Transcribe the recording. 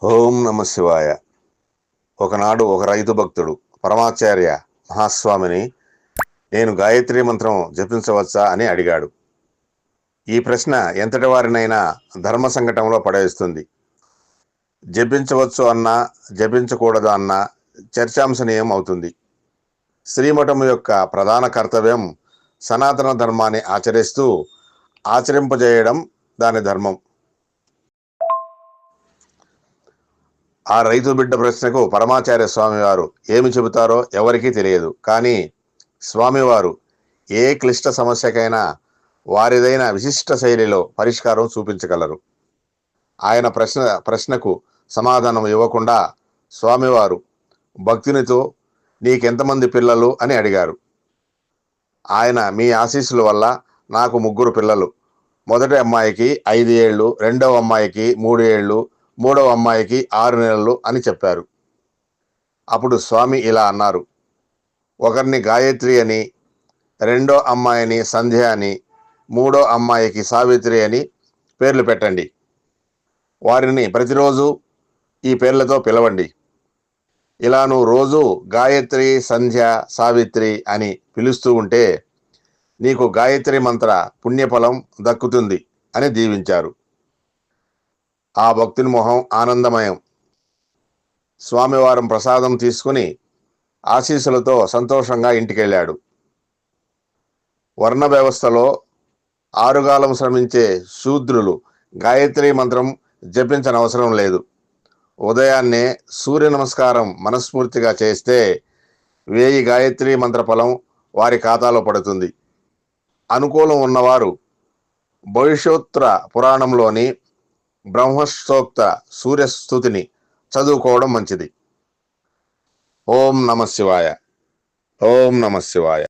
ఓం నమ శివాయ. ఒకనాడు ఒక రైతు భక్తుడు పరమాచార్య మహాస్వామిని, నేను గాయత్రి మంత్రం జపించవచ్చా అని అడిగాడు. ఈ ప్రశ్న ఎంతటి వారినైనా ధర్మ సంకటంలో పడేస్తుంది. జపించవచ్చు అన్నా జపించకూడదు అన్నా చర్చాంశనీయం అవుతుంది. శ్రీమఠము యొక్క ప్రధాన కర్తవ్యం సనాతన ధర్మాన్ని ఆచరిస్తూ ఆచరింపజేయడం దాని ధర్మం. ఆ రైతు బిడ్డ ప్రశ్నకు పరమాచార్య స్వామివారు ఏమి చెబుతారో ఎవరికీ తెలియదు. కానీ స్వామివారు ఏ క్లిష్ట సమస్యకైనా వారిదైన విశిష్ట శైలిలో పరిష్కారం చూపించగలరు. ఆయన ప్రశ్నకు సమాధానం ఇవ్వకుండా స్వామివారు భక్తునితో నీకెంతమంది పిల్లలు అని అడిగారు. ఆయన, మీ ఆశీస్సుల వల్ల నాకు 3 పిల్లలు. మొదటి అమ్మాయికి 5 ఏళ్ళు, రెండవ అమ్మాయికి 3 ఏళ్ళు, మూడవ అమ్మాయికి 6 నెలలు అని చెప్పారు. అప్పుడు స్వామి ఇలా అన్నారు, ఒకరిని గాయత్రి అని, రెండో అమ్మాయిని సంధ్య అని, మూడో అమ్మాయికి సావిత్రి అని పేర్లు పెట్టండి. వారిని ప్రతిరోజు ఈ పేర్లతో పిలవండి. ఇలా నువ్వు రోజు గాయత్రి, సంధ్య, సావిత్రి అని పిలుస్తూ ఉంటే నీకు గాయత్రి మంత్ర పుణ్యఫలం దక్కుతుంది అని దీవించారు. ఆ భక్తుని మొహం ఆనందమయం. స్వామివారం ప్రసాదం తీసుకుని ఆశీస్సులతో సంతోషంగా ఇంటికెళ్ళాడు. వర్ణ వ్యవస్థలో ఆరుగాలం శ్రమించే శూద్రులు గాయత్రి మంత్రం జపించనవసరం లేదు. ఉదయాన్నే సూర్య నమస్కారం మనస్ఫూర్తిగా చేస్తే 1000 గాయత్రి మంత్ర ఫలం వారి ఖాతాలో పడుతుంది. అనుకూలం ఉన్నవారు భవిష్యోత్తర పురాణంలోని బ్రహ్మస్తోక్త సూర్యస్థుతిని చదువుకోవడం మంచిది. ఓం నమ శివాయ. ఓం నమ శివాయ.